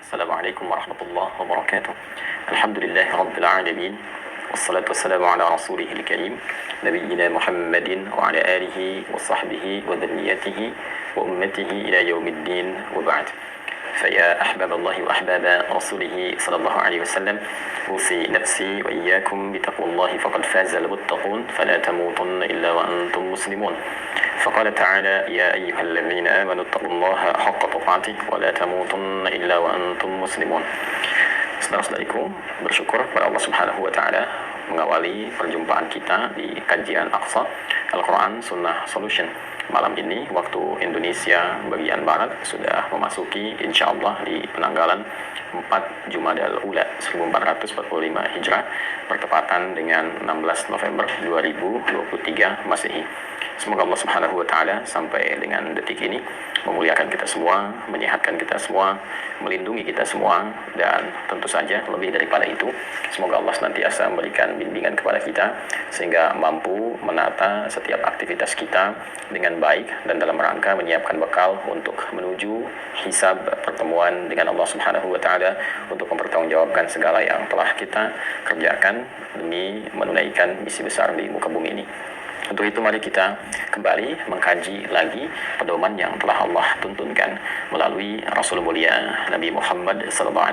Assalamualaikum warahmatullahi wabarakatuh. Alhamdulillahi rabbil alamin. Wassalatu wassalamu ala rasulihil karim Nabiyyina Muhammadin wa ala alihi wa sahbihi wa dhurriyyatihi wa ummatihi ila yaumiddin wa ba'd. فيا أحباب الله وأحباب رسوله صلى الله عليه وسلم أوصي نفسي وإياكم بتقوى الله فقد فاز المتقون فلا تموتن إلا وأنتم مسلمون فقال تعالى يا أيها الذين آمنوا اتقوا الله حق تقاته ولا تموتن إلا وأنتم مسلمون. Saudara-saudariku, bersyukur kepada Allah Subhanahu wa taala mengawali perjumpaan kita di kajian Aqsa Al-Quran Sunnah Solution. Malam ini waktu Indonesia bagian barat sudah memasuki insyaallah di penanggalan 4 Jumadal Ula 1445 Hijrah bertepatan dengan 16 November 2023 Masehi. Semoga Allah Subhanahu wa taala sampai dengan detik ini memuliakan kita semua, menyehatkan kita semua, melindungi kita semua, dan tentu saja lebih daripada itu, semoga Allah senantiasa memberikan bimbingan kepada kita sehingga mampu menata setiap aktivitas kita dengan baik dan dalam rangka menyiapkan bekal untuk menuju hisab pertemuan dengan Allah Subhanahu wa taala untuk mempertanggungjawabkan segala yang telah kita kerjakan demi menunaikan misi besar di muka bumi ini. Untuk itu mari kita kembali mengkaji lagi pedoman yang telah Allah tuntunkan melalui Rasul mulia Nabi Muhammad SAW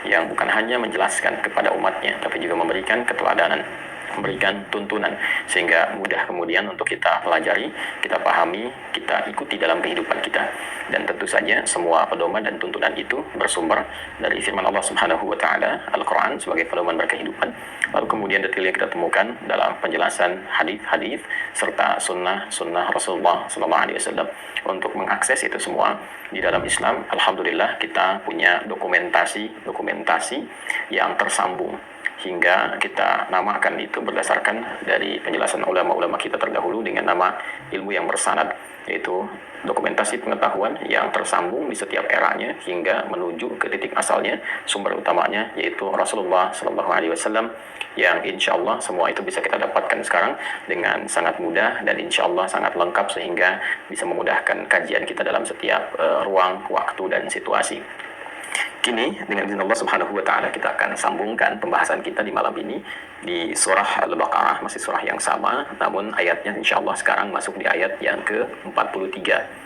yang bukan hanya menjelaskan kepada umatnya tapi juga memberikan keteladanan, memberikan tuntunan sehingga mudah kemudian untuk kita pelajari, kita pahami, kita ikuti dalam kehidupan kita. Dan tentu saja semua pedoman dan tuntunan itu bersumber dari firman Allah Subhanahu wa taala Al-Qur'an sebagai pedoman berkehidupan. Lalu kemudian detail yang kita temukan dalam penjelasan hadis-hadis serta sunnah Rasulullah SAW. Untuk mengakses itu semua di dalam Islam, alhamdulillah kita punya dokumentasi yang tersambung hingga kita namakan itu berdasarkan dari penjelasan ulama-ulama kita terdahulu dengan nama ilmu yang bersanad, yaitu dokumentasi pengetahuan yang tersambung di setiap eranya hingga menuju ke titik asalnya, sumber utamanya yaitu Rasulullah SAW, yang insya Allah semua itu bisa kita dapatkan sekarang dengan sangat mudah dan insya Allah sangat lengkap sehingga bisa memudahkan kajian kita dalam setiap ruang, waktu, dan situasi. Kini dengan izin Allah Subhanahu wa taala kita akan sambungkan pembahasan kita di malam ini di surah Al-Baqarah, masih surah yang sama namun ayatnya insyaallah sekarang masuk di ayat yang ke-43.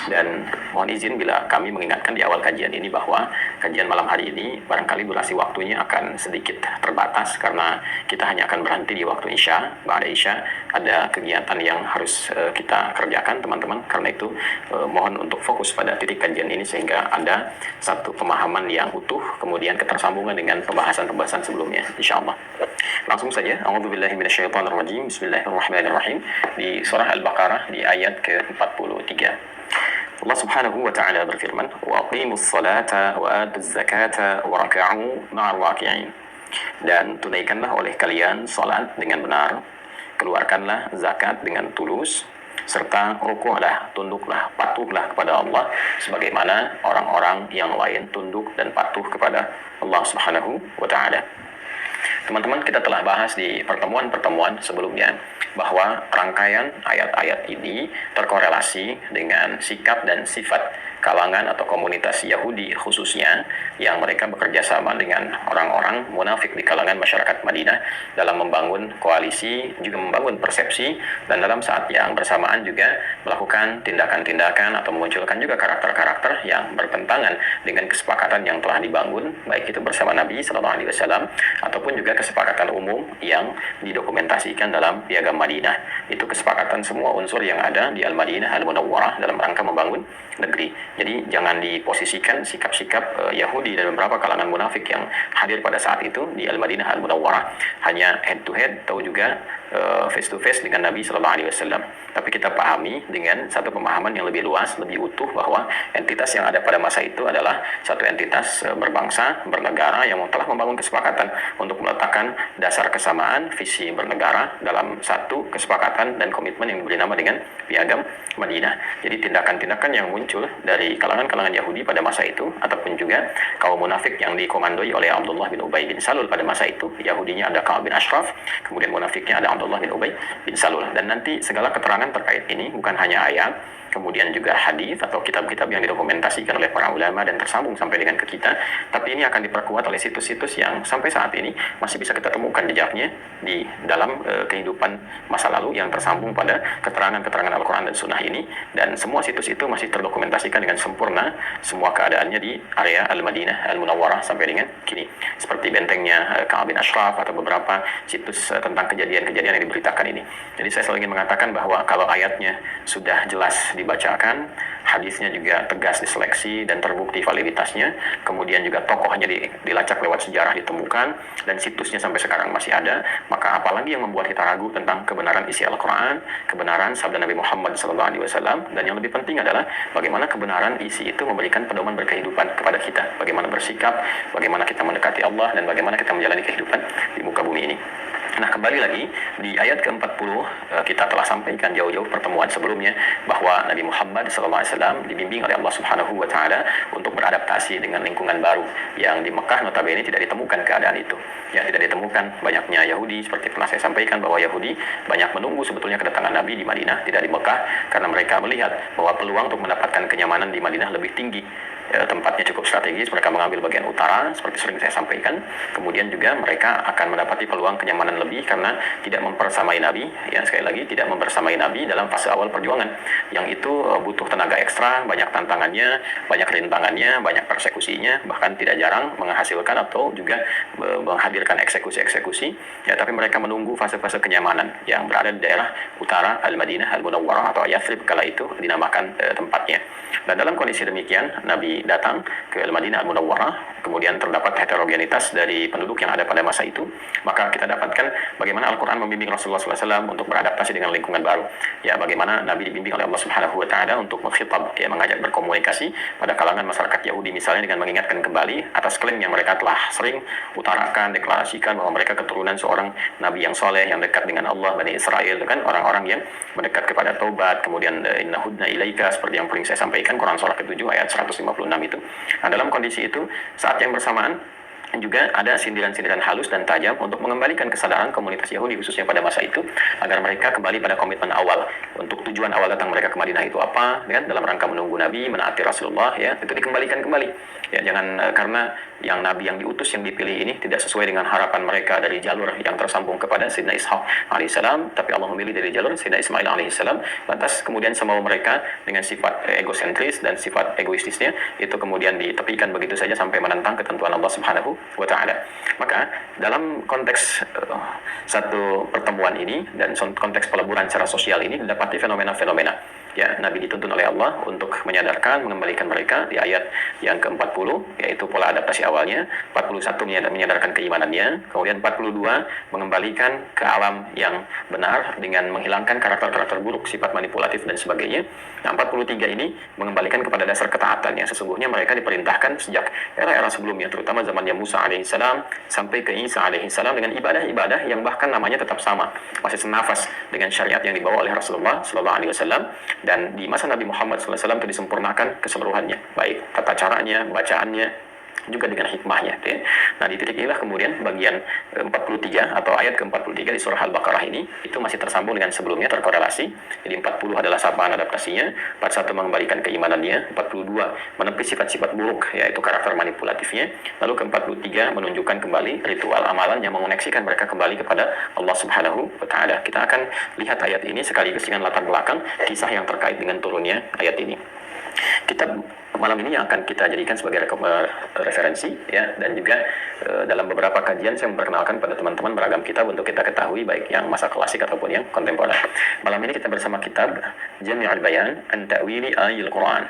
Dan mohon izin bila kami mengingatkan di awal kajian ini bahwa kajian malam hari ini barangkali durasi waktunya akan sedikit terbatas karena kita hanya akan berhenti di waktu Isya. Ba'da Isya ada kegiatan yang harus kita kerjakan teman-teman. Karena itu mohon untuk fokus pada titik kajian ini sehingga ada satu pemahaman yang utuh kemudian ketersambungan dengan pembahasan-pembahasan sebelumnya insyaallah. Langsung saja, a'udzubillahi minasyaitonirrajim. Bismillahirrahmanirrahim. Di surah Al-Baqarah di ayat ke-43. Allah Subhanahu wa taala berfirman, "Wa aqimus salata wa atuz zakata wa rak'u ma'ar raki'in." Dan tunaikanlah oleh kalian salat dengan benar, keluarkanlah zakat dengan tulus, serta rukuklah, tunduklah, patuhlah kepada Allah sebagaimana orang-orang yang lain tunduk dan patuh kepada Allah Subhanahu wa taala. Teman-teman, kita telah bahas di pertemuan-pertemuan sebelumnya bahwa rangkaian ayat-ayat ini terkorelasi dengan sikap dan sifat kalangan atau komunitas Yahudi khususnya yang mereka bekerja sama dengan orang-orang munafik di kalangan masyarakat Madinah dalam membangun koalisi, juga membangun persepsi, dan dalam saat yang bersamaan juga melakukan tindakan-tindakan atau memunculkan juga karakter-karakter yang bertentangan dengan kesepakatan yang telah dibangun, baik itu bersama Nabi SAW ataupun juga kesepakatan umum yang didokumentasikan dalam Piagam Madinah. Itu kesepakatan semua unsur yang ada di Al-Madinah Al-Munawwarah dalam rangka membangun negeri. Jadi jangan diposisikan sikap-sikap Yahudi dan beberapa kalangan munafik yang hadir pada saat itu di Al-Madinah Al-Munawwarah hanya head to head atau juga face to face dengan Nabi SAW. Tapi kita pahami dengan satu pemahaman yang lebih luas, lebih utuh bahwa entitas yang ada pada masa itu adalah satu entitas berbangsa, bernegara yang telah membangun kesepakatan untuk meletakkan dasar kesamaan visi bernegara dalam satu kesepakatan dan komitmen yang diberi nama dengan Piagam Madinah. Jadi tindakan-tindakan yang muncul dari kalangan-kalangan Yahudi pada masa itu ataupun juga kaum munafik yang dikomandoi oleh Abdullah bin Ubay bin Salul pada masa itu. Yahudinya ada Ka'ab bin Ashraf, kemudian munafiknya ada Abdullah bin Ubay bin Salul. Dan nanti segala keterangan terkait ini bukan hanya ayat, kemudian juga hadis atau kitab-kitab yang didokumentasikan oleh para ulama dan tersambung sampai dengan ke kita. Tapi ini akan diperkuat oleh situs-situs yang sampai saat ini masih bisa kita temukan jejaknya di dalam kehidupan masa lalu yang tersambung pada keterangan-keterangan Al-Quran dan Sunnah ini. Dan semua situs itu masih terdokumentasikan dengan sempurna semua keadaannya di area Al-Madinah Al-Munawwarah sampai dengan kini, seperti bentengnya Ka'ab bin Ashraf atau beberapa situs tentang kejadian-kejadian yang diberitakan ini. Jadi saya selalu ingin mengatakan bahwa kalau ayatnya sudah jelas dibacakan, hadisnya juga tegas diseleksi dan terbukti validitasnya, kemudian juga tokohnya dilacak lewat sejarah ditemukan, dan situsnya sampai sekarang masih ada, maka apalagi yang membuat kita ragu tentang kebenaran isi Al-Quran, kebenaran sabda Nabi Muhammad SAW, dan yang lebih penting adalah bagaimana kebenaran isi itu memberikan pedoman berkehidupan kepada kita, bagaimana bersikap, bagaimana kita mendekati Allah, dan bagaimana kita menjalani kehidupan di muka bumi ini. Nah, kembali lagi di ayat ke-40 kita telah sampaikan jauh-jauh pertemuan sebelumnya bahwa Nabi Muhammad SAW dibimbing oleh Allah Subhanahu wa taala untuk beradaptasi dengan lingkungan baru yang di Mekah notabene tidak ditemukan keadaan itu. Ya, tidak ditemukan banyaknya Yahudi, seperti pernah saya sampaikan bahwa Yahudi banyak menunggu sebetulnya kedatangan Nabi di Madinah, tidak di Mekah, karena mereka melihat bahwa peluang untuk mendapatkan kenyamanan di Madinah lebih tinggi. Tempatnya cukup strategis, mereka mengambil bagian utara seperti sering saya sampaikan. Kemudian juga mereka akan mendapati peluang kenyamanan lebih karena tidak mempersamai Nabi, ya sekali lagi tidak mempersamai Nabi dalam fase awal perjuangan, yang itu butuh tenaga ekstra, banyak tantangannya, banyak rintangannya, banyak persekusinya, bahkan tidak jarang menghasilkan atau juga menghadirkan eksekusi-eksekusi, ya. Tapi mereka menunggu fase-fase kenyamanan yang berada di daerah utara Al-Madinah Al-Munawwarah atau Yathrib kala itu dinamakan tempatnya. Dan dalam kondisi demikian Nabi datang ke Al-Madinah Al-Munawwarah, kemudian terdapat heterogenitas dari penduduk yang ada pada masa itu, maka kita dapatkan bagaimana Al-Quran membimbing Rasulullah SAW untuk beradaptasi dengan lingkungan baru. Ya, bagaimana Nabi dibimbing oleh Allah Subhanahu wa taala untuk mengkhitab, ya, mengajak berkomunikasi pada kalangan masyarakat Yahudi misalnya dengan mengingatkan kembali atas klaim yang mereka telah sering utarakan, deklarasikan bahwa mereka keturunan seorang Nabi yang soleh, yang dekat dengan Allah, Bani Israel, kan orang-orang yang mendekat kepada taubat, kemudian inna hudna ilaika, seperti yang paling saya sampaikan Quran surah ke-7 ayat 156 itu. Nah, dalam kondisi itu saat yang bersamaan juga ada sindiran-sindiran halus dan tajam untuk mengembalikan kesadaran komunitas Yahudi khususnya pada masa itu agar mereka kembali pada komitmen awal. Untuk tujuan awal datang mereka ke Madinah itu apa, kan? Dalam rangka menunggu Nabi, menaati Rasulullah, ya, itu dikembalikan kembali. Ya, jangan karena yang Nabi yang diutus yang dipilih ini tidak sesuai dengan harapan mereka dari jalur yang tersambung kepada Sayyidina Ishaq alaihissalam, tapi Allah memilih dari jalur Sayyidina Ismail alaihissalam, lantas kemudian semau mereka dengan sifat egosentris dan sifat egoistisnya itu kemudian ditepikan begitu saja sampai menentang ketentuan Allah Subhanahu wa ta'ala. Maka dalam konteks satu pertemuan ini dan konteks peleburan secara sosial ini didapati fenomena-fenomena. Ya, Nabi dituntun oleh Allah untuk menyadarkan, mengembalikan mereka di ayat yang ke-40, yaitu pola adaptasi awalnya. 41 menyadarkan keimanannya, kemudian 42 mengembalikan ke alam yang benar dengan menghilangkan karakter-karakter buruk, sifat manipulatif dan sebagainya. Nah, 43 ini mengembalikan kepada dasar ketaatannya. Sesungguhnya mereka diperintahkan sejak era-era sebelumnya, terutama zamannya Musa alaihissalam sampai ke Isa alaihissalam dengan ibadah-ibadah yang bahkan namanya tetap sama, masih senafas dengan syariat yang dibawa oleh Rasulullah sallallahu alaihi wasallam. Dan di masa Nabi Muhammad SAW itu disempurnakan keseluruhannya, baik tata caranya, bacaannya, juga dengan hikmahnya. Ya. Nah, di titik inilah kemudian bagian 43 atau ayat ke-43 di surah Al-Baqarah ini itu masih tersambung dengan sebelumnya, terkorelasi. Jadi 40 adalah sapaan adaptasinya, 41 mengembalikan keimanannya, 42 menepis sifat-sifat buruk yaitu karakter manipulatifnya, lalu ke-43 menunjukkan kembali ritual amalan yang mengoneksikan mereka kembali kepada Allah Subhanahu wa taala. Kita akan lihat ayat ini sekaligus dengan latar belakang kisah yang terkait dengan turunnya ayat ini. Kitab malam ini yang akan kita jadikan sebagai referensi, ya, dan juga dalam beberapa kajian saya memperkenalkan pada teman-teman beragam kitab untuk kita ketahui baik yang masa klasik ataupun yang kontemporer. Malam ini kita bersama kitab Jami'ul Bayan an Ta'wili Ayatil Quran,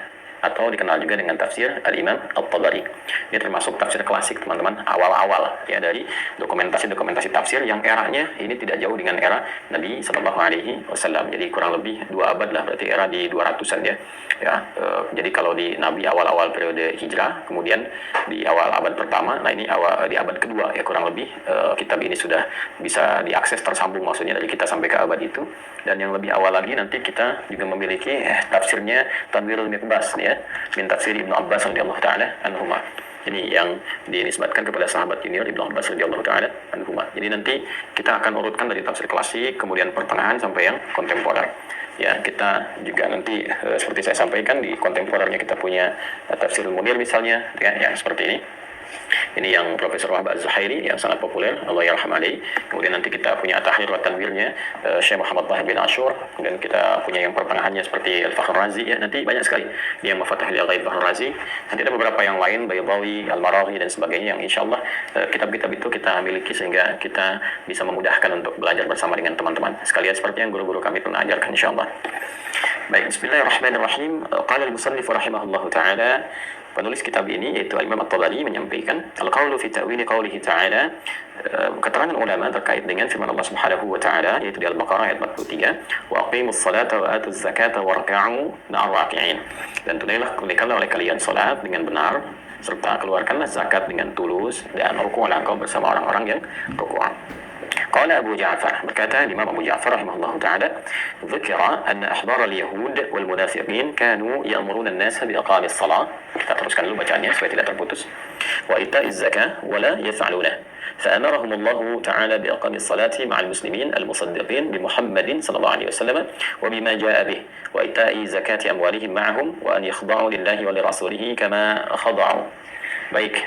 atau dikenal juga dengan tafsir Al-Imam At-Tabari. Ini termasuk tafsir klasik teman-teman, awal-awal ya dari dokumentasi tafsir yang eranya ini tidak jauh dengan era Nabi Sallallahu Alaihi Wasallam. Jadi kurang lebih 2 abad lah, berarti era di 200-an ya. Jadi kalau di Nabi awal-awal periode hijrah, kemudian di awal abad pertama, nah ini awal di abad kedua ya kurang lebih kitab ini sudah bisa diakses tersambung, maksudnya dari kita sampai ke abad itu. Dan yang lebih awal lagi nanti kita juga memiliki tafsirnya Tanwirul Miqbas ya, min tafsir Ibnu Abbas radhiyallahu taala anhuma. Ini yang dinisbatkan kepada sahabat junior Ibnu Abbas radhiyallahu taala anhuma. Jadi nanti kita akan urutkan dari tafsir klasik, kemudian pertengahan sampai yang kontemporer. Ya, kita juga nanti seperti saya sampaikan di kontemporernya kita punya tafsir Munir misalnya, ya, yang seperti ini. Ini yang Profesor Wahab Az-Zuhairi yang sangat populer, Allah yarham alaih. Kemudian nanti kita punya Tahrir wa Tanwirnya Syekh Muhammad Tahir bin Ashur. Kemudian kita punya yang pertengahannya seperti Al-Fakhr Razi, ya, nanti banyak sekali. Ini yang Mafatihul Ghaib Fakhr Razi. Nanti ada beberapa yang lain, Baydawi, Al-Maraghi dan sebagainya yang insyaallah kitab-kitab itu kita miliki sehingga kita bisa memudahkan untuk belajar bersama dengan teman-teman sekalian seperti yang guru-guru kami pernah ajarkan insyaallah. Baik, bismillahirrahmanirrahim. Qala al-musannif rahimahullahu taala, penulis kitab ini yaitu Imam At-Tabari menyampaikan al-qawlu fi ta'wili qawlihi ta'ala, keterangan ulama terkait dengan firman Allah Subhanahu wa taala yaitu di Al-Baqarah ayat 43, wa aqimus salata wa atuz zakata warka'u ma'ar raki'in. Dan tunaikanlah oleh kalian salat dengan benar serta keluarkanlah zakat dengan tulus dan rukuklah engkau bersama orang-orang yang rukuk. Qala Abu Ja'far, berkata Imam Abu Ja'far rahimahullahu ta'ala, dzukira anna ahbar al-yahud wal munafiqin kanu ya'muruna an-nasa bi iqamis shalah. Kita teruskan dulu bacaannya supaya tidak terputus. Wa ita'iz zakah wa la yaf'aluna. فأمرهم الله تعالى بإقام الصلاة مع المسلمين المصدقين بمحمد صلى الله عليه وسلم وبما جاء به وإيتاء زكاة أموالهم معهم وأن يخضعوا لله ولرسوله كما خضعوا. Baik.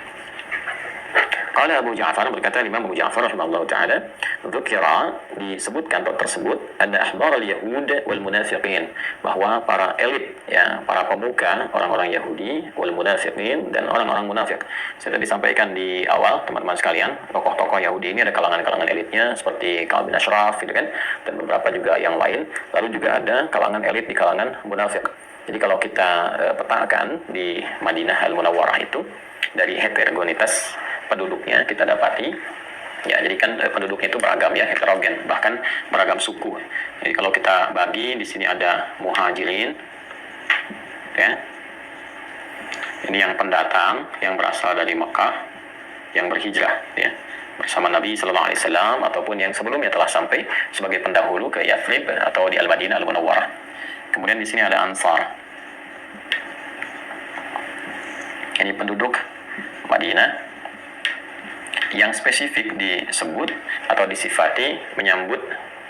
Qala Abu Ja'far, berkata Imam Abu Ja'far rahimahullah ta'ala, dzukira, disebutkan atau tersebut, ada ahbar al-yahud wal munafiqin, bahwa para elit, ya, para pemuka orang-orang Yahudi wal munafiqin dan orang-orang munafik. Saya tadi sampaikan di awal teman-teman sekalian, tokoh-tokoh Yahudi ini ada kalangan-kalangan elitnya seperti Ka'ab bin Ashraf gitu kan, dan beberapa juga yang lain. Lalu juga ada kalangan elit di kalangan munafik. Jadi kalau kita petakan di Madinah Al-Munawwarah itu dari heterogenitas penduduknya kita dapati, ya, jadi kan penduduknya itu beragam, ya, heterogen, bahkan beragam suku. Jadi kalau kita bagi di sini ada muhajirin, ya, ini yang pendatang yang berasal dari Mekah yang berhijrah, ya, bersama Nabi Sallallahu Alaihi Wasallam ataupun yang sebelumnya telah sampai sebagai pendahulu ke Yathrib atau di Al-Madinah Al-Munawwarah. Kemudian di sini ada Ansar, ini penduduk Madinah yang spesifik disebut atau disifati menyambut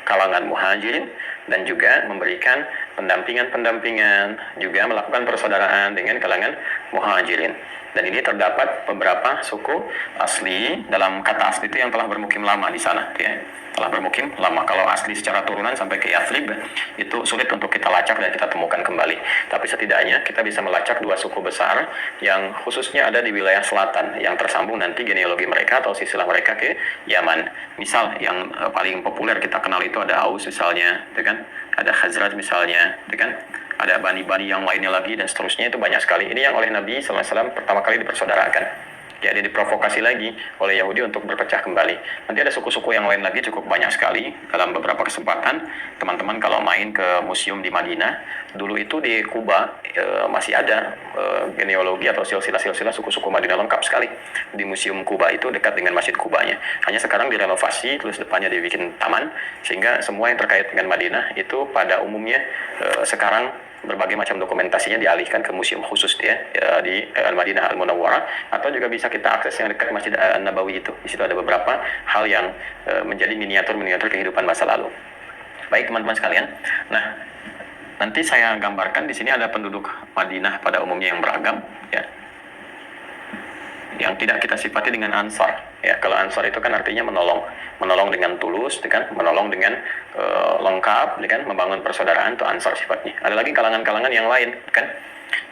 kalangan muhajirin dan juga memberikan pendampingan juga melakukan persaudaraan dengan kalangan muhajirin. Dan ini terdapat beberapa suku asli, dalam kata asli itu yang telah bermukim lama di sana, ya, telah bermukim lama. Kalau asli secara turunan sampai ke Yathrib itu sulit untuk kita lacak dan kita temukan kembali. Tapi setidaknya kita bisa melacak dua suku besar yang khususnya ada di wilayah selatan yang tersambung nanti genealogi mereka atau silsilah mereka ke Yaman. Misal yang paling populer kita kenal itu ada Aus misalnya, ya kan? Ada Khazraj misalnya, ya kan? Ada bani-bani yang lainnya lagi dan seterusnya, itu banyak sekali. Ini yang oleh Nabi SAW pertama kali dipersaudarakan. Jadi diprovokasi lagi oleh Yahudi untuk berpecah kembali. Nanti ada suku-suku yang lain lagi cukup banyak sekali. Dalam beberapa kesempatan, teman-teman kalau main ke museum di Madinah, dulu itu di Kuba masih ada genealogi atau silsilah-silsilah suku-suku Madinah lengkap sekali. Di museum Kuba itu dekat dengan Masjid Kubanya. Hanya sekarang direnovasi, terus depannya dibikin taman, sehingga semua yang terkait dengan Madinah itu pada umumnya sekarang berbagai macam dokumentasinya dialihkan ke museum khusus dia, ya, di Al-Madinah Al-Munawwarah, atau juga bisa kita akses yang dekat Masjid An-Nabawi itu. Di situ ada beberapa hal yang menjadi miniatur-miniatur kehidupan masa lalu. Baik teman-teman sekalian. Nah, nanti saya gambarkan di sini ada penduduk Madinah pada umumnya yang beragam, ya, yang tidak kita sifati dengan ansar. Ya, kalau ansar itu kan artinya menolong dengan tulus, kan, menolong dengan lengkap, kan, membangun persaudaraan, itu ansar sifatnya. Ada lagi kalangan-kalangan yang lain, kan,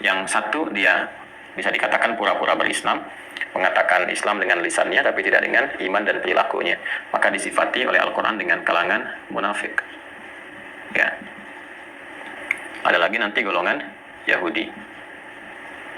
yang satu dia bisa dikatakan pura-pura berislam, mengatakan Islam dengan lisannya tapi tidak dengan iman dan perilakunya, maka disifati oleh Al-Quran dengan kalangan munafik. Ya, ada lagi nanti golongan Yahudi.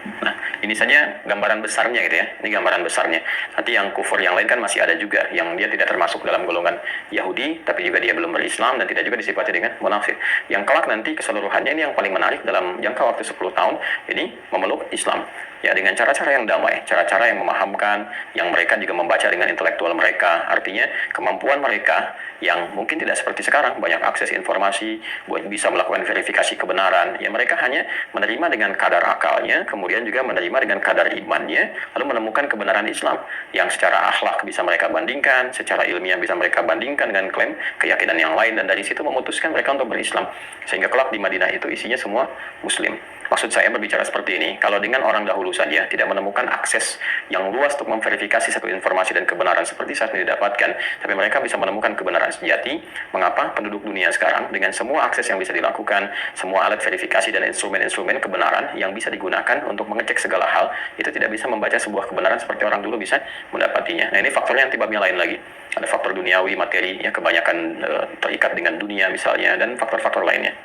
Nah, ini saja gambaran besarnya gitu ya. Ini gambaran besarnya. Nanti yang kufur yang lain kan masih ada juga, yang dia tidak termasuk dalam golongan Yahudi, tapi juga dia belum berislam dan tidak juga disifati dengan munafik. Yang kelak nanti keseluruhannya ini yang paling menarik dalam jangka waktu 10 tahun ini memeluk Islam. ya dengan cara-cara yang damai, cara-cara yang memahamkan, yang mereka juga membaca dengan intelektual mereka. Artinya kemampuan mereka yang mungkin tidak seperti sekarang, banyak akses informasi buat bisa melakukan verifikasi kebenaran. Ya mereka hanya menerima dengan kadar akalnya, kemudian juga menerima dengan kadar imannya, lalu menemukan kebenaran Islam yang secara akhlak bisa mereka bandingkan, secara ilmiah bisa mereka bandingkan dengan klaim keyakinan yang lain, dan dari situ memutuskan mereka untuk berislam. Sehingga kelak di Madinah itu isinya semua Muslim. Maksud saya berbicara seperti ini, kalau dengan orang dahulu saja tidak menemukan akses yang luas untuk memverifikasi satu informasi dan kebenaran seperti saat ini didapatkan, tapi mereka bisa menemukan kebenaran sejati, mengapa penduduk dunia sekarang dengan semua akses yang bisa dilakukan, semua alat verifikasi dan instrumen-instrumen kebenaran yang bisa digunakan untuk mengecek segala hal, itu tidak bisa membaca sebuah kebenaran seperti orang dulu bisa mendapatinya. Nah ini faktornya antibabnya lain lagi. Ada faktor duniawi, materi, ya kebanyakan terikat dengan dunia misalnya, dan faktor-faktor lainnya.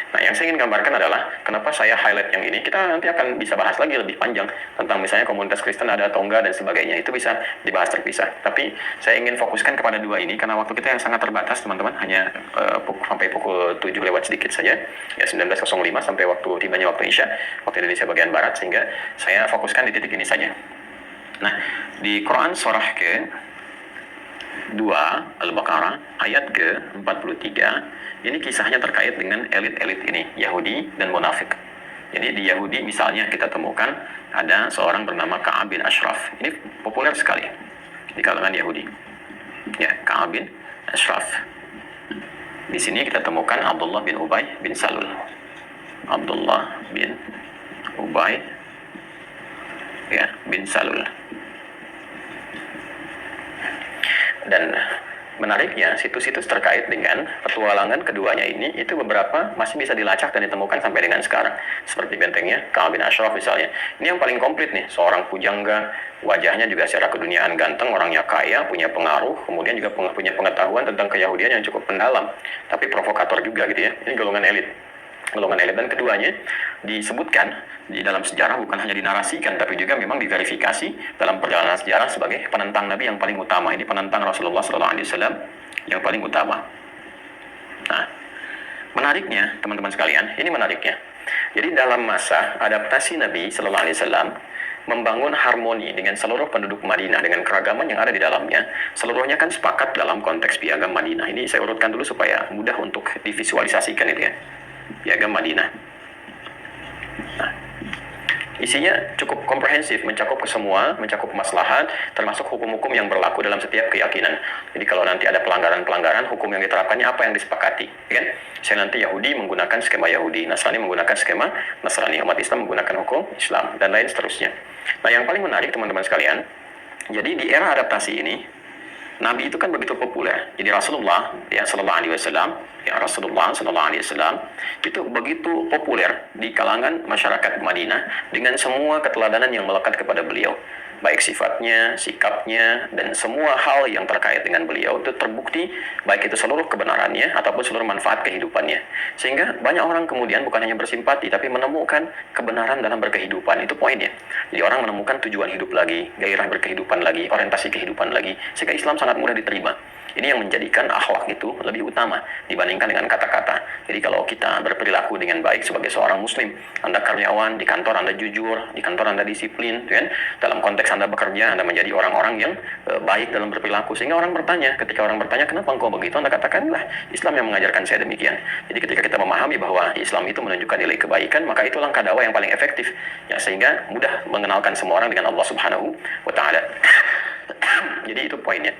Nah, yang saya ingin gambarkan adalah kenapa saya highlight yang ini. Kita nanti akan bisa bahas lagi lebih panjang tentang misalnya komunitas Kristen ada atau enggak dan sebagainya. Itu bisa dibahas terpisah. Tapi saya ingin fokuskan kepada dua ini karena waktu kita yang sangat terbatas, teman-teman. Hanya sampai pukul 7 lewat sedikit saja. Ya, 19.05 sampai waktu tibanya waktu Isya, waktu Indonesia bagian Barat. Sehingga saya fokuskan di titik ini saja. Nah, di Quran surah ke 2 Al-Baqarah ayat ke-43, ini kisahnya terkait dengan elit-elit ini, Yahudi dan munafik. Jadi di Yahudi misalnya kita temukan ada seorang bernama Ka'ab bin Ashraf. Ini populer sekali di kalangan Yahudi. Ya, Ka'ab bin Ashraf. Di sini kita temukan Abdullah bin Ubay bin Salul. Abdullah bin Ubay ya, bin Salul. Dan menariknya, situs-situs terkait dengan petualangan keduanya ini, itu beberapa masih bisa dilacak dan ditemukan sampai dengan sekarang. Seperti bentengnya Ka'ab bin Ashraf misalnya. Ini yang paling komplit nih, seorang pujangga, wajahnya juga secara keduniaan ganteng, orangnya kaya, punya pengaruh, kemudian juga punya pengetahuan tentang keyahudian yang cukup mendalam. Tapi provokator juga gitu ya, ini golongan elit. Dan keduanya disebutkan di dalam sejarah, bukan hanya dinarasikan tapi juga memang diverifikasi dalam perjalanan sejarah sebagai penentang Nabi yang paling utama. Ini penentang Rasulullah SAW yang paling utama. Nah, menariknya teman-teman sekalian, ini menariknya. Jadi dalam masa adaptasi Nabi SAW membangun harmoni dengan seluruh penduduk Madinah dengan keragaman yang ada di dalamnya, seluruhnya kan sepakat dalam konteks piagam Madinah. Ini saya urutkan dulu supaya mudah untuk divisualisasikan itu ya. Piagam Madinah. Nah, isinya cukup komprehensif, mencakup kesemua, mencakup maslahat, termasuk hukum-hukum yang berlaku dalam setiap keyakinan. Jadi kalau nanti ada pelanggaran-pelanggaran, hukum yang diterapkannya apa yang disepakati, kan? Saya nanti Yahudi menggunakan skema Yahudi, Nasrani menggunakan skema Nasrani, umat Islam menggunakan hukum Islam, dan lain seterusnya. Nah, yang paling menarik teman-teman sekalian, jadi di era adaptasi ini, Nabi itu kan begitu populer. Jadi Rasulullah ya sallallahu alaihi wasallam, itu begitu populer di kalangan masyarakat Madinah dengan semua keteladanan yang melekat kepada beliau. Baik sifatnya, sikapnya, dan semua hal yang terkait dengan beliau itu terbukti, baik itu seluruh kebenarannya ataupun seluruh manfaat kehidupannya. Sehingga banyak orang kemudian bukan hanya bersimpati, tapi menemukan kebenaran dalam berkehidupan. Itu poinnya. Jadi orang menemukan tujuan hidup lagi, gairah berkehidupan lagi, orientasi kehidupan lagi, sehingga Islam sangat mudah diterima. Ini yang menjadikan akhlak itu lebih utama dibandingkan dengan kata-kata. Jadi kalau kita berperilaku dengan baik sebagai seorang muslim, Anda karyawan, di kantor Anda jujur, di kantor Anda disiplin, kan? Dalam konteks Anda bekerja, Anda menjadi orang-orang yang baik dalam berperilaku. Sehingga orang bertanya, ketika orang bertanya, kenapa engkau begitu? Anda katakan, lah, Islam yang mengajarkan saya demikian. Jadi ketika kita memahami bahwa Islam itu menunjukkan nilai kebaikan, maka itu langkah dakwah yang paling efektif. Ya, sehingga mudah mengenalkan semua orang dengan Allah Subhanahu wa Ta'ala. Jadi itu poinnya.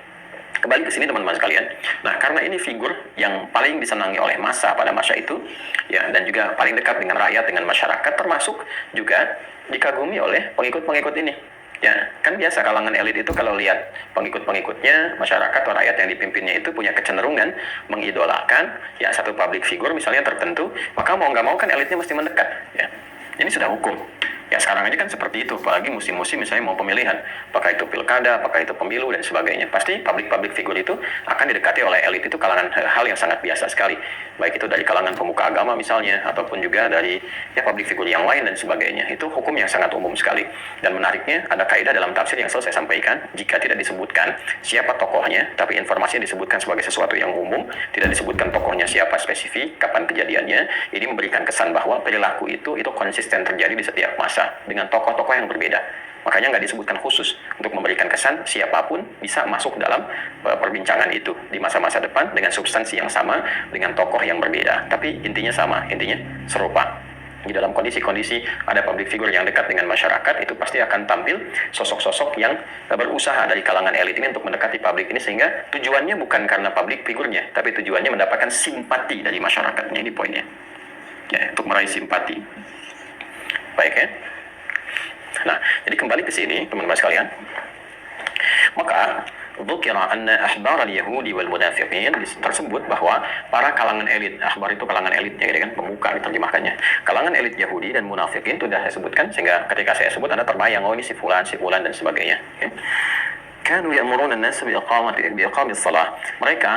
Kembali ke sini teman-teman sekalian. Nah, karena ini figur yang paling disenangi oleh massa pada masa itu, ya, dan juga paling dekat dengan rakyat, dengan masyarakat, termasuk juga dikagumi oleh pengikut-pengikut ini. Ya, kan biasa kalangan elit itu kalau lihat pengikut-pengikutnya, masyarakat atau rakyat yang dipimpinnya itu punya kecenderungan mengidolakan ya satu public figure misalnya tertentu, maka mau nggak mau kan elitnya mesti mendekat. Ya, ini sudah hukum. Ya sekarang aja kan seperti itu, apalagi musim-musim misalnya mau pemilihan, apakah itu pilkada, apakah itu pemilu dan sebagainya. Pasti public figure itu akan didekati oleh elit, itu kalangan hal yang sangat biasa sekali. Baik itu dari kalangan pemuka agama misalnya, ataupun juga dari ya public figure yang lain dan sebagainya. Itu hukum yang sangat umum sekali. Dan menariknya ada kaidah dalam tafsir yang selalu saya sampaikan, jika tidak disebutkan siapa tokohnya, tapi informasinya disebutkan sebagai sesuatu yang umum, tidak disebutkan tokohnya siapa spesifik, kapan kejadiannya, ini memberikan kesan bahwa perilaku itu konsisten terjadi di setiap masa. masa dengan tokoh-tokoh yang berbeda. Makanya nggak disebutkan khusus untuk memberikan kesan siapapun bisa masuk dalam perbincangan itu di masa-masa depan dengan substansi yang sama, dengan tokoh yang berbeda. Tapi intinya sama, intinya serupa. Di dalam kondisi-kondisi ada public figure yang dekat dengan masyarakat, itu pasti akan tampil sosok-sosok yang berusaha dari kalangan elit ini untuk mendekati publik ini, sehingga tujuannya bukan karena public figurnya, tapi tujuannya mendapatkan simpati dari masyarakatnya. Ini poinnya ya, untuk meraih simpati. Baik ya. Nah, jadi kembali ke sini teman-teman sekalian. Maka dzukira anna ahbar al-yahudi wal munafiqin, tersebut bahwa para kalangan elit, ahbar itu kalangan elitnya gitu kan, pemuka diterjemahkannya. Kalangan elit Yahudi dan munafikin itu sudah saya sebutkan, sehingga ketika saya sebut Anda terbayang, oh ini si fulan dan sebagainya. Okay. Kanu ya'muruna an-nas biiqamis shalah. Mereka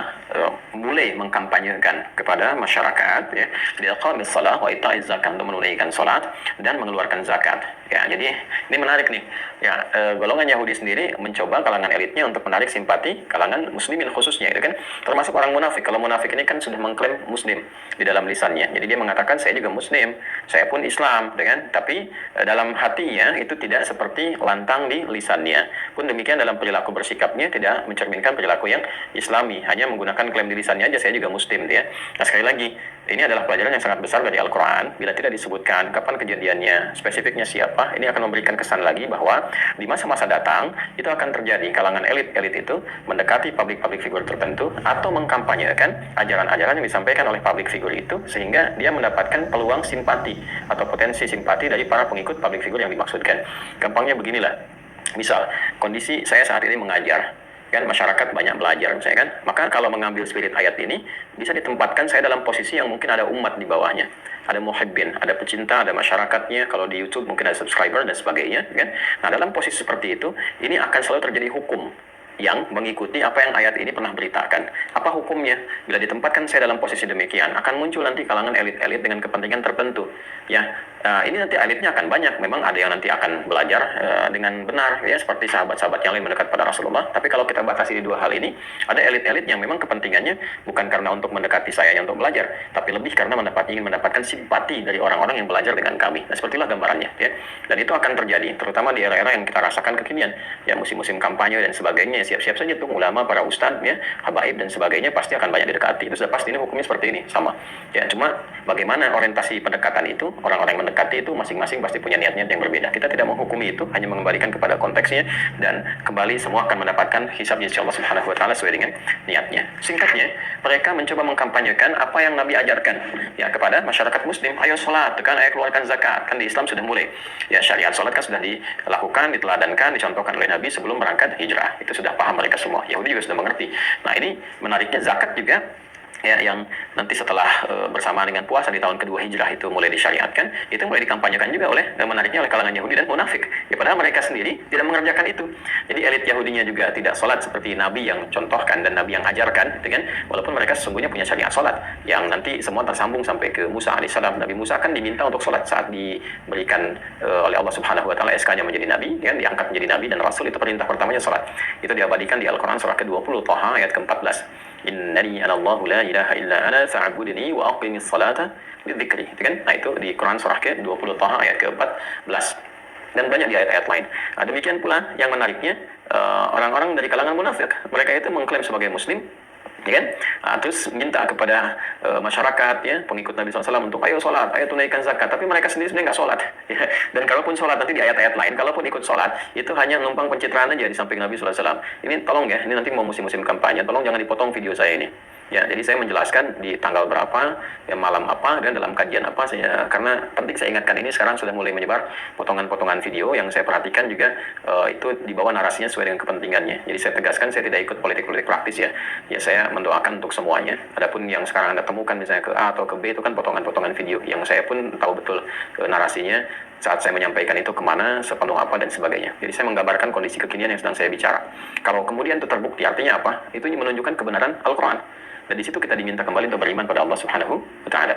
mulai mengkampanyekan kepada masyarakat ya, biiqamis shalah wa ita'iz zakat, untuk menunaikan salat dan mengeluarkan zakat. Ya, jadi ini menarik nih. Ya, golongan Yahudi sendiri mencoba kalangan elitnya untuk menarik simpati kalangan muslimin khususnya itu kan, termasuk orang munafik. Kalau munafik ini kan sudah mengklaim muslim di dalam lisannya. Jadi dia mengatakan saya juga muslim, saya pun Islam, dengan tapi dalam hatinya itu tidak seperti lantang di lisannya. Pun demikian dalam perilaku bersikapnya tidak mencerminkan perilaku yang Islami, hanya menggunakan klaim di lisannya aja saya juga muslim ya. Nah, sekali lagi ini adalah pelajaran yang sangat besar dari Al-Quran. Bila tidak disebutkan kapan kejadiannya, spesifiknya siapa, ini akan memberikan kesan lagi bahwa di masa-masa datang itu akan terjadi kalangan elit-elit itu mendekati public figure tertentu atau mengkampanyekan ajaran-ajaran yang disampaikan oleh public figure itu, sehingga dia mendapatkan peluang simpati atau potensi simpati dari para pengikut public figure yang dimaksudkan. Gampangnya beginilah, misal kondisi saya saat ini mengajar kan, masyarakat banyak belajar misalnya kan, maka kalau mengambil spirit ayat ini bisa ditempatkan saya dalam posisi yang mungkin ada umat di bawahnya, ada muhibbin, ada pecinta, ada masyarakatnya, kalau di YouTube mungkin ada subscriber dan sebagainya kan. Nah, dalam posisi seperti itu ini akan selalu terjadi hukum yang mengikuti apa yang ayat ini pernah beritakan. Apa hukumnya? Bila ditempatkan saya dalam posisi demikian, akan muncul nanti kalangan elit-elit dengan kepentingan tertentu. Ya, ini nanti elitnya akan banyak. Memang ada yang nanti akan belajar dengan benar, ya seperti sahabat-sahabat yang lain mendekat pada Rasulullah. Tapi kalau kita batasi di dua hal ini, ada elit-elit yang memang kepentingannya bukan karena untuk mendekati saya untuk belajar, tapi lebih karena ingin mendapatkan simpati dari orang-orang yang belajar dengan kami. Nah, sepertilah gambarannya, ya. Dan itu akan terjadi, terutama di era-era yang kita rasakan kekinian, ya musim-musim kampanye dan sebagainya. Siap-siap saja tuh ulama, para ustadz, ya, habaib dan sebagainya pasti akan banyak didekati. Itu sudah pasti, ini hukumnya seperti ini, sama. Ya, cuma bagaimana orientasi pendekatan itu, orang-orang yang mendekati itu masing-masing pasti punya niat-niat yang berbeda. Kita tidak menghukumi itu, hanya mengembalikan kepada konteksnya, dan kembali semua akan mendapatkan hisabnya insya Allah Subhanahu wa taala sesuai dengan niatnya. Singkatnya, mereka mencoba mengkampanyekan apa yang Nabi ajarkan ya kepada masyarakat muslim. Ayo sholat, kan, ayo keluarkan zakat. Kan di Islam sudah mulai. Ya, syariat sholat kan sudah dilakukan, diteladankan, dicontohkan oleh Nabi sebelum berangkat hijrah. Itu sudah paham mereka semua. Yahudi juga sudah mengerti. Nah, ini menariknya zakat juga, ya, yang nanti setelah bersama dengan puasa di tahun kedua hijrah itu mulai disyariatkan, itu mulai dikampanyekan juga oleh, menariknya oleh kalangan Yahudi dan munafik. Ya, padahal mereka sendiri tidak mengerjakan itu. Jadi elit Yahudinya juga tidak sholat seperti Nabi yang contohkan dan Nabi yang ajarkan, dengan walaupun mereka sesungguhnya punya syariat sholat yang nanti semua tersambung sampai ke Musa alaihissalam. Nabi Musa kan diminta untuk sholat saat diberikan oleh Allah Subhanahu wa taala SK-nya menjadi nabi, kan, diangkat menjadi nabi dan rasul. Itu perintah pertamanya sholat. Itu diabadikan di Al-Quran surah ke-20 Thaha ayat ke-14. Innani anallahu la ilaha illa ana fa'budni wa aqimis salata lidzikri. Itu kan? Nah, itu di Quran surah ke-20 Thaha ayat ke-14. Dan banyak di ayat-ayat lain. Nah, demikian pula yang menariknya orang-orang dari kalangan munafik. Mereka itu mengklaim sebagai muslim, ya kan? Nah, terus minta kepada masyarakat, ya, pengikut Nabi SAW untuk ayo sholat, ayo tunaikan zakat. Tapi mereka sendiri sebenarnya nggak sholat. Ya. Dan kalaupun sholat nanti di ayat-ayat lain, kalaupun ikut sholat, itu hanya numpang pencitraan aja di samping Nabi SAW. Ini tolong ya, ini nanti mau musim-musim kampanye, tolong jangan dipotong video saya ini. Ya, jadi saya menjelaskan di tanggal berapa, ya, malam apa, dan dalam kajian apa, karena penting saya ingatkan ini sekarang sudah mulai menyebar potongan-potongan video yang saya perhatikan juga itu di bawah narasinya sesuai dengan kepentingannya. Jadi saya tegaskan saya tidak ikut politik-politik praktis ya. Ya, saya mendoakan untuk semuanya. Adapun yang sekarang Anda temukan misalnya ke A atau ke B itu kan potongan-potongan video yang saya pun tahu betul narasinya saat saya menyampaikan itu kemana, sepenuh apa, dan sebagainya. Jadi saya menggambarkan kondisi kekinian yang sedang saya bicara. Kalau kemudian itu terbukti, artinya apa? Itu menunjukkan kebenaran Al-Quran. Dan di situ kita diminta kembali untuk beriman pada Allah Subhanahu wa taala.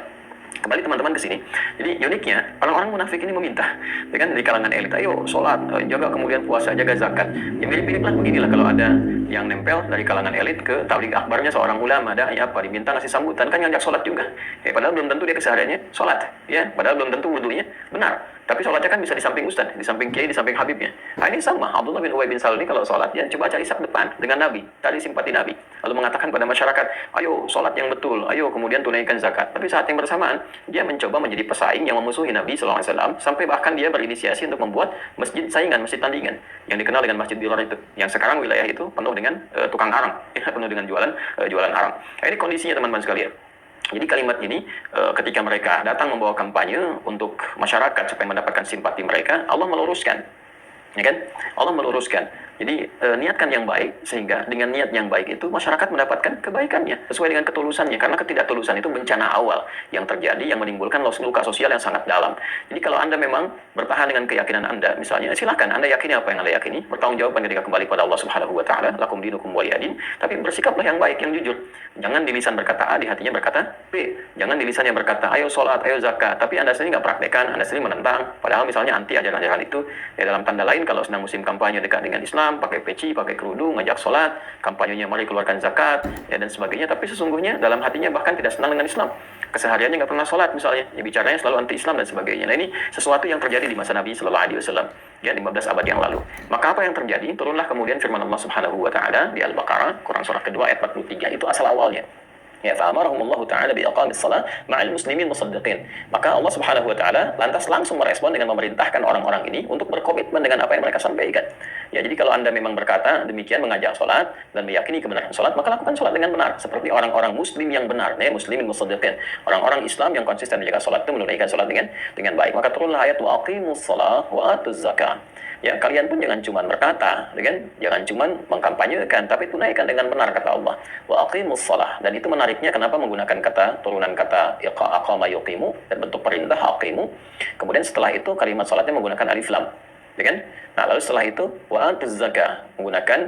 Kembali teman-teman ke sini. Jadi uniknya orang-orang munafik ini meminta, ya kan, dari kalangan elit, ayo sholat, jaga kemudian puasa, jaga zakat. Ya mirip-mirip lah beginilah kalau ada yang nempel dari kalangan elit ke tabligh akbarnya seorang ulama, dai apa, diminta ngasih sambutan, kan ngajak sholat juga. Padahal belum tentu dia kesehariannya sholat, ya, padahal belum tentu wudunya benar. Tapi sholatnya kan bisa di samping ustaz, di samping kiai, di samping habibnya. Nah ini sama, Abdullah bin Ubay bin Salul ini kalau sholat, dia coba cari sak depan dengan Nabi, cari simpati Nabi. Lalu mengatakan pada masyarakat, ayo sholat yang betul, ayo kemudian tunaikan zakat. Tapi saat yang bersamaan, dia mencoba menjadi pesaing yang memusuhi Nabi SAW, sampai bahkan dia berinisiasi untuk membuat masjid saingan, masjid tandingan, yang dikenal dengan Masjid Bilal itu. Yang sekarang wilayah itu penuh dengan tukang arang, ya, penuh dengan jualan arang. Nah, ini kondisinya teman-teman sekalian. Jadi kalimat ini ketika mereka datang membawa kampanye untuk masyarakat supaya mendapatkan simpati mereka, Allah meluruskan, ya kan? Allah meluruskan. Jadi niatkan yang baik, sehingga dengan niat yang baik itu masyarakat mendapatkan kebaikannya sesuai dengan ketulusannya, karena ketidaktulusan itu bencana awal yang terjadi yang menimbulkan luka sosial yang sangat dalam. Jadi kalau Anda memang bertahan dengan keyakinan Anda, misalnya silakan Anda yakini apa yang Anda yakini, bertanggung jawab ketika kembali pada Allah Subhanahu wa taala, lakum dinukum waliyadin, tapi bersikaplah yang baik, yang jujur. Jangan di lisan berkata A, di hatinya berkata B. Jangan di lisan yang berkata ayo sholat, ayo zakat, tapi Anda sendiri nggak praktekkan, Anda sendiri menentang, padahal misalnya anti ajaran-ajaran itu. Ya dalam tanda lain, kalau sedang musim kampanye dekat dengan Islam, pakai peci, pakai kerudung, ngajak sholat, kampanyenya mari keluarkan zakat, ya, dan sebagainya, tapi sesungguhnya dalam hatinya bahkan tidak senang dengan Islam, kesehariannya nggak pernah sholat misalnya, ya, bicaranya selalu anti Islam dan sebagainya. Nah ini sesuatu yang terjadi di masa Nabi Sallallahu Alaihi Wasallam, ya, 15 abad yang lalu. Maka apa yang terjadi? Turunlah kemudian firman Allah Subhanahu Wa Taala di Al-Baqarah, Quran surah kedua ayat 43, itu asal awalnya. Ya, fa'amarahumullahu ta'ala biiqamis shalah ma'al muslimin musaddiqin. Maka Allah Subhanahu wa taala lantas langsung merespon dengan memerintahkan orang-orang ini untuk berkomitmen dengan apa yang mereka sampaikan. Ya, jadi kalau Anda memang berkata demikian, mengajak salat dan meyakini kebenaran salat, maka lakukan salat dengan benar seperti orang-orang muslim yang benar, ya, muslimin musaddiqin. Orang-orang Islam yang konsisten menjaga salat itu menunaikan salat dengan baik. Maka turunlah ayat wa aqimus shalah wa atuz zakah. Ya, kalian pun jangan cuma berkata, kan? Jangan cuma mengkampanyekan, tapi tunaikan dengan benar, kata Allah. Wa aqimus shalah. Dan itu menariknya kenapa menggunakan kata, turunan kata aqama yuqimu, dan bentuk perintah aqimu. Kemudian setelah itu kalimat salatnya menggunakan alif lam. Ya kan? Nah, lalu setelah itu wa atuz zakah, menggunakan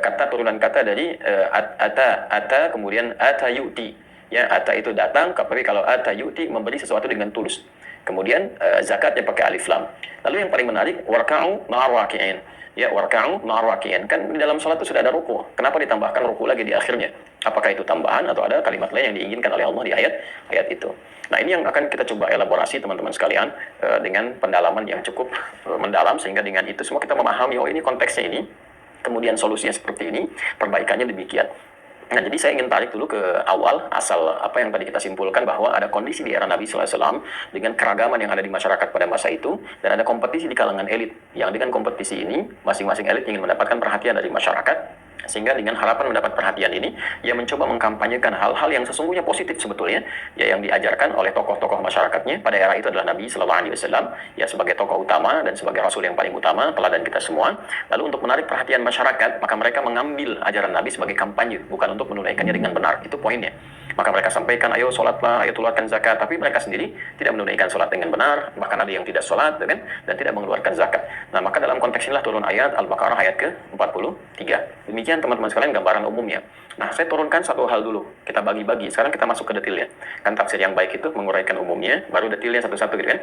kata turunan kata dari ata kemudian ata yu'ti. Ya, ata itu datang, tapi kalau ata yu'ti memberi sesuatu dengan tulus. Kemudian zakatnya pakai alif lam. Lalu yang paling menarik, warka'u ma'ar raki'in. Ya, warka'u ma'ar raki'in. Kan di dalam salat itu sudah ada ruku. Kenapa ditambahkan ruku lagi di akhirnya? Apakah itu tambahan atau ada kalimat lain yang diinginkan oleh Allah di ayat itu? Nah, ini yang akan kita coba elaborasi teman-teman sekalian dengan pendalaman yang cukup mendalam, sehingga dengan itu semua kita memahami, oh ini konteksnya ini, kemudian solusinya seperti ini, perbaikannya demikian. Nah, jadi saya ingin tarik dulu ke awal, asal apa yang tadi kita simpulkan, bahwa ada kondisi di era Nabi SAW dengan keragaman yang ada di masyarakat pada masa itu, dan ada kompetisi di kalangan elit, yang dengan kompetisi ini, masing-masing elit ingin mendapatkan perhatian dari masyarakat, sehingga dengan harapan mendapat perhatian ini, ia mencoba mengkampanyekan hal-hal yang sesungguhnya positif sebetulnya, ya, yang diajarkan oleh tokoh-tokoh masyarakatnya pada era itu adalah Nabi Sallallahu Alaihi Wasallam, ya, sebagai tokoh utama dan sebagai rasul yang paling utama, teladan kita semua. Lalu untuk menarik perhatian masyarakat, maka mereka mengambil ajaran Nabi sebagai kampanye, bukan untuk menunaikannya dengan benar. Itu poinnya. Maka mereka sampaikan, ayo sholatlah, ayo keluarkan zakat, tapi mereka sendiri tidak menunaikan sholat dengan benar, bahkan ada yang tidak sholat, kan, dan tidak mengeluarkan zakat. Nah, maka dalam konteks inilah turun ayat Al-Baqarah ayat ke-43. Demikian teman-teman sekalian gambaran umumnya. Nah, saya turunkan satu hal dulu, kita bagi-bagi. Sekarang kita masuk ke detailnya. Kan tafsir yang baik itu menguraikan umumnya, baru detailnya satu-satu gitu kan.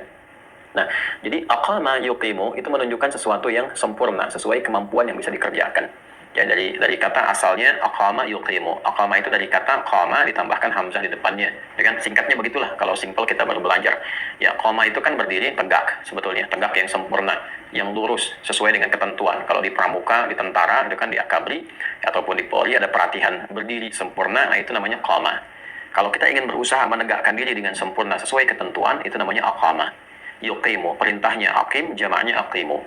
Nah, jadi aqama yuqimu itu menunjukkan sesuatu yang sempurna, sesuai kemampuan yang bisa dikerjakan. Ya, dari kata asalnya aqama yuqimu. Aqama itu dari kata qama ditambahkan hamzah di depannya. Ya kan, singkatnya begitulah kalau simpel kita baru belajar. Ya, qama itu kan berdiri tegak sebetulnya, tegak yang sempurna, yang lurus sesuai dengan ketentuan. Kalau di pramuka, di tentara, itu kan di akabri ataupun di Polri ada pelatihan berdiri sempurna, nah itu namanya qama. Kalau kita ingin berusaha menegakkan diri dengan sempurna sesuai ketentuan, itu namanya aqama. Yuqimu, perintahnya aqim, jamaknya aqimu.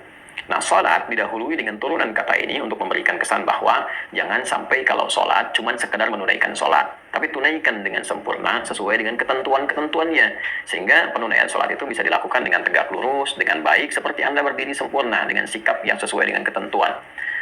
Nah, sholat didahului dengan turunan kata ini untuk memberikan kesan bahwa jangan sampai kalau sholat cuman sekedar menunaikan sholat, tapi tunaikan dengan sempurna sesuai dengan ketentuan-ketentuannya, sehingga penunaian sholat itu bisa dilakukan dengan tegak lurus, dengan baik, seperti Anda berdiri sempurna dengan sikap yang sesuai dengan ketentuan.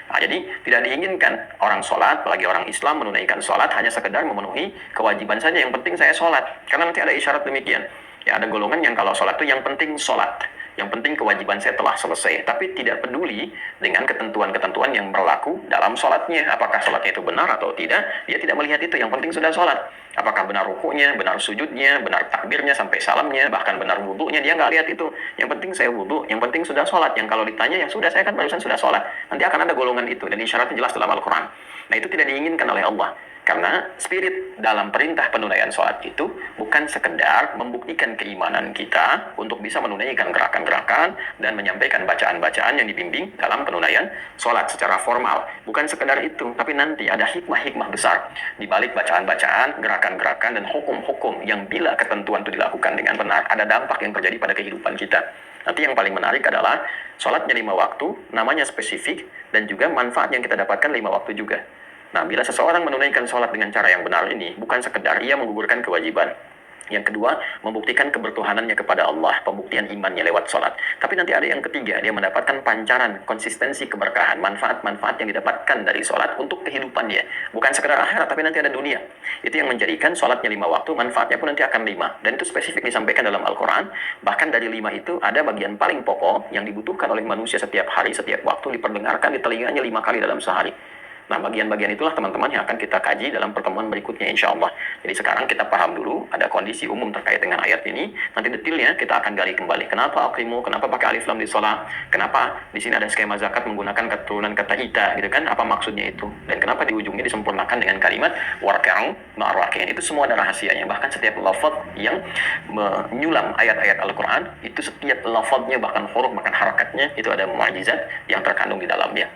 Nah, jadi tidak diinginkan orang sholat, apalagi orang Islam menunaikan sholat hanya sekedar memenuhi kewajiban saja, yang penting saya sholat, karena nanti ada isyarat demikian. Ya, ada golongan yang kalau sholat itu yang penting sholat. Yang penting kewajiban saya telah selesai, tapi tidak peduli dengan ketentuan-ketentuan yang berlaku dalam sholatnya. Apakah sholatnya itu benar atau tidak, dia tidak melihat itu. Yang penting sudah sholat. Apakah benar rukunya, benar sujudnya, benar takbirnya sampai salamnya, bahkan benar wudhunya, dia nggak lihat itu. Yang penting saya wudhu, yang penting sudah sholat. Yang kalau ditanya, ya sudah, saya kan barusan sudah sholat. Nanti akan ada golongan itu, dan isyaratnya jelas dalam Al-Quran. Nah, itu tidak diinginkan oleh Allah. Karena spirit dalam perintah penunaian sholat itu bukan sekedar membuktikan keimanan kita untuk bisa menunaikan gerakan-gerakan dan menyampaikan bacaan-bacaan yang dibimbing dalam penunaian sholat secara formal. Bukan sekedar itu, tapi nanti ada hikmah-hikmah besar di balik bacaan-bacaan, gerakan-gerakan, dan hukum-hukum yang bila ketentuan itu dilakukan dengan benar, ada dampak yang terjadi pada kehidupan kita. Nanti yang paling menarik adalah sholatnya 5 waktu, namanya spesifik, dan juga manfaat yang kita dapatkan 5 waktu juga. Nah, bila seseorang menunaikan sholat dengan cara yang benar ini, bukan sekedar ia menggugurkan kewajiban. Yang kedua, membuktikan kebertuhanannya kepada Allah, pembuktian imannya lewat sholat. Tapi nanti ada yang ketiga, dia mendapatkan pancaran, konsistensi keberkahan, manfaat-manfaat yang didapatkan dari sholat untuk kehidupannya. Bukan sekedar akhirat, tapi nanti ada dunia. Itu yang menjadikan sholatnya 5 waktu, manfaatnya pun nanti akan 5. Dan itu spesifik disampaikan dalam Al-Quran. Bahkan dari 5 itu ada bagian paling pokok yang dibutuhkan oleh manusia setiap hari, setiap waktu, diperdengarkan di telinganya 5 kali dalam sehari. Nah, bagian-bagian itulah teman-teman yang akan kita kaji dalam pertemuan berikutnya insya Allah. Jadi sekarang kita paham dulu ada kondisi umum terkait dengan ayat ini. Nanti detailnya kita akan gali kembali. Kenapa aqimu? Kenapa pakai alif lam di sholat? Kenapa di sini ada skema zakat menggunakan keturunan kata ita, gitu kan? Apa maksudnya itu? Dan kenapa di ujungnya disempurnakan dengan kalimat warka'u ma'arwaki'in? Itu semua ada rahasianya. Bahkan setiap lafaz yang menyulam ayat-ayat Al-Quran, itu setiap lafaznya, bahkan huruf, bahkan harakatnya, itu ada mukjizat yang terkandung di dalamnya.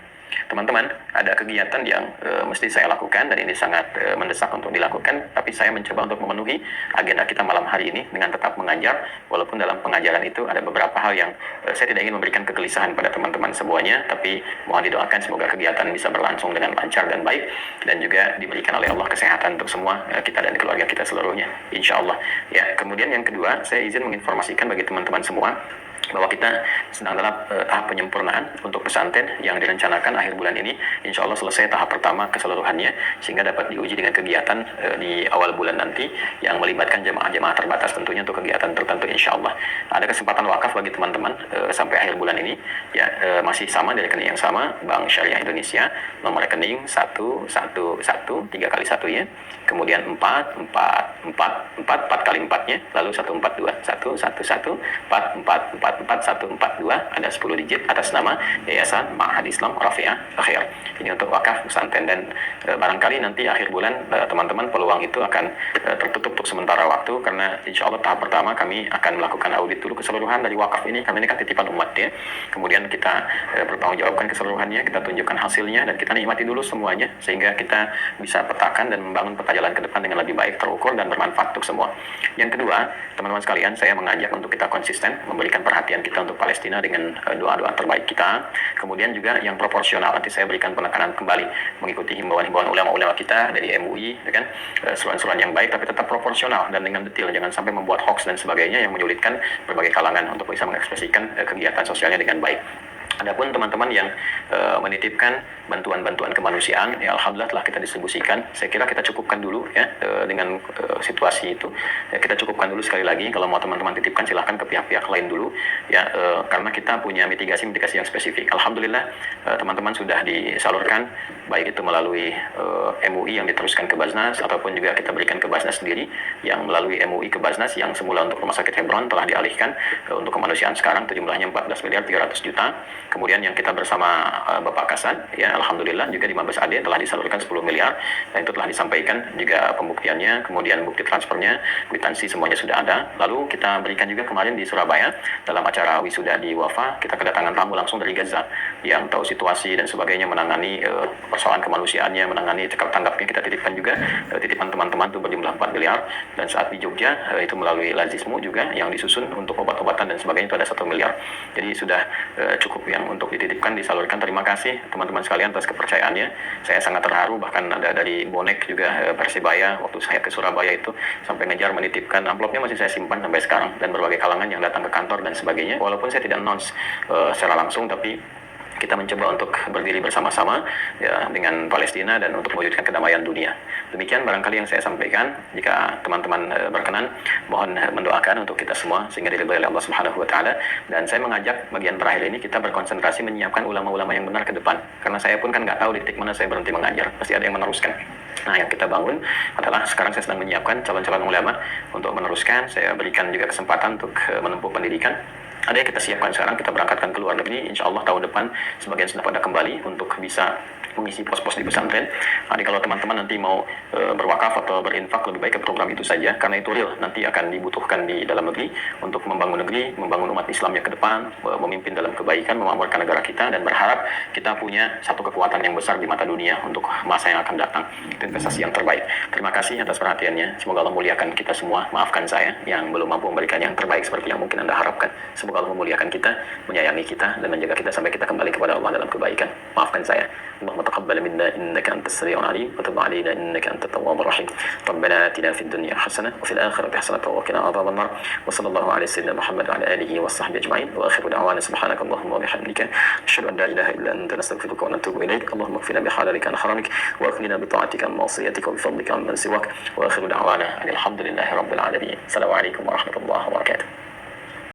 Teman-teman, ada kegiatan yang mesti saya lakukan dan ini sangat mendesak untuk dilakukan, tapi saya mencoba untuk memenuhi agenda kita malam hari ini dengan tetap mengajar, walaupun dalam pengajaran itu ada beberapa hal yang saya tidak ingin memberikan kegelisahan pada teman-teman semuanya, tapi mohon didoakan semoga kegiatan bisa berlangsung dengan lancar dan baik, dan juga diberikan oleh Allah kesehatan untuk semua kita dan keluarga kita seluruhnya, insya Allah. Ya, kemudian yang kedua, saya izin menginformasikan bagi teman-teman semua bahwa kita sedang dalam tahap penyempurnaan untuk pesantren yang direncanakan akhir bulan ini, insya Allah selesai tahap pertama keseluruhannya, sehingga dapat diuji dengan kegiatan di awal bulan nanti yang melibatkan jemaah-jemaah terbatas tentunya untuk kegiatan tertentu insya Allah. Ada kesempatan wakaf bagi teman-teman sampai akhir bulan ini, ya masih sama di rekening yang sama, Bank Syariah Indonesia, nomor rekening 111 3 kali 1 ya, kemudian 4 kali 4-nya, lalu 142 111 444 ada 10 digit atas nama Yayasan Ma'had Islam Rafi'ah Akhir. Ini untuk wakaf pesantren, dan barangkali nanti akhir bulan teman-teman peluang itu akan tertutup untuk sementara waktu, karena insya Allah tahap pertama kami akan melakukan audit dulu keseluruhan dari wakaf ini, karena ini kan titipan umat ya. Kemudian kita bertanggungjawabkan keseluruhannya, kita tunjukkan hasilnya, dan kita nikmati dulu semuanya sehingga kita bisa petakan dan membangun peta jalan ke depan dengan lebih baik, terukur dan bermanfaat untuk semua. Yang kedua, teman-teman sekalian, saya mengajak untuk kita konsisten memberikan perhatian kita untuk Palestina dengan doa-doa terbaik kita. Kemudian juga yang proporsional, nanti saya berikan penekanan kembali mengikuti himbauan-himbauan ulama-ulama kita dari MUI, kan seruan-seruan yang baik tapi tetap proporsional dan dengan detail, jangan sampai membuat hoax dan sebagainya yang menyulitkan berbagai kalangan untuk bisa mengekspresikan kegiatan sosialnya dengan baik. Adapun teman-teman yang menitipkan bantuan-bantuan kemanusiaan, ya alhamdulillah telah kita distribusikan. Saya kira kita cukupkan dulu ya dengan situasi itu. Ya, kita cukupkan dulu sekali lagi. Kalau mau teman-teman titipkan silahkan ke pihak-pihak lain dulu ya, karena kita punya mitigasi yang spesifik. Alhamdulillah teman-teman sudah disalurkan, baik itu melalui MUI yang diteruskan ke Basnas ataupun juga kita berikan ke Basnas sendiri yang melalui MUI ke Basnas yang semula untuk Rumah Sakit Hebron telah dialihkan untuk kemanusiaan sekarang itu jumlahnya 14.300.000.000. Kemudian yang kita bersama Bapak Kasat, ya alhamdulillah juga di Mabes AD telah disalurkan 10 miliar, dan itu telah disampaikan juga pembuktiannya, kemudian bukti transfernya, kwitansi semuanya sudah ada. Lalu kita berikan juga kemarin di Surabaya dalam acara wisuda di Wafa, kita kedatangan tamu langsung dari Gaza yang tahu situasi dan sebagainya, menangani persoalan kemanusiaannya, menangani cekap tanggapnya. Kita titipkan juga titipan teman-teman itu berjumlah 4 miliar, dan saat di Jogja itu melalui Lazismu juga yang disusun untuk obat-obatan dan sebagainya itu ada 1 miliar. Jadi sudah cukup yang untuk dititipkan, disalurkan. Terima kasih teman-teman sekalian atas kepercayaannya. Saya sangat terharu, bahkan ada dari bonek juga Persibaya waktu saya ke Surabaya itu sampai ngejar menitipkan, amplopnya masih saya simpan sampai sekarang, dan berbagai kalangan yang datang ke kantor dan sebagainya. Walaupun saya tidak announce secara langsung, tapi kita mencoba untuk berdiri bersama-sama ya dengan Palestina dan untuk mewujudkan kedamaian dunia. Demikian barangkali yang saya sampaikan. Jika teman-teman berkenan, mohon mendoakan untuk kita semua sehingga diridhai oleh Allah Subhanahu wa taala. Dan saya mengajak bagian terakhir ini kita berkonsentrasi menyiapkan ulama-ulama yang benar ke depan. Karena saya pun kan nggak tahu di titik mana saya berhenti mengajar, pasti ada yang meneruskan. Nah, yang kita bangun adalah sekarang saya sedang menyiapkan calon-calon ulama untuk meneruskan. Saya berikan juga kesempatan untuk menempuh pendidikan. Ada yang kita siapkan sekarang, kita berangkatkan ke luar negeri. Insya Allah tahun depan sebagian sudah pada kembali untuk bisa mengisi pos-pos di pesantren. Jadi kalau teman-teman nanti mau berwakaf atau berinfak, lebih baik ke program itu saja, karena itu real nanti akan dibutuhkan di dalam negeri untuk membangun negeri, membangun umat Islam yang ke depan, memimpin dalam kebaikan, memakmurkan negara kita, dan berharap kita punya satu kekuatan yang besar di mata dunia untuk masa yang akan datang. Itu investasi yang terbaik. Terima kasih atas perhatiannya. Semoga Allah muliakan kita semua. Maafkan saya yang belum mampu memberikan yang terbaik seperti yang mungkin Anda harapkan. Semoga Allah memuliakan kita, menyayangi kita, dan menjaga kita sampai kita kembali kepada Allah dalam kebaikan. Maafkan saya. Allahumma taqabbal minna innaka antas sami'ul alim wa tub 'alaina innaka antat tawwabur rahim. Rabbana atina fid dunya hasanah wa fil akhirati hasanah wa qina adhaban nar. Wa sallallahu ala sayyidina Muhammad wa ala alihi wa sahbihi ajma'in. Wa akhiru da'wana subhanakallahumma wa bihamdika asyhadu an la ilaha illa anta nastaghfiruka wa natubu ilaik. Allahumma ighfir lana bi halalika an haramik wa akhlina bi ta'atika an ma'siyatika wa bi fadlika amman siwak. Wa akhiru da'wana alhamdulillahi rabbil alamin. Assalamualaikum warahmatullahi wabarakatuh.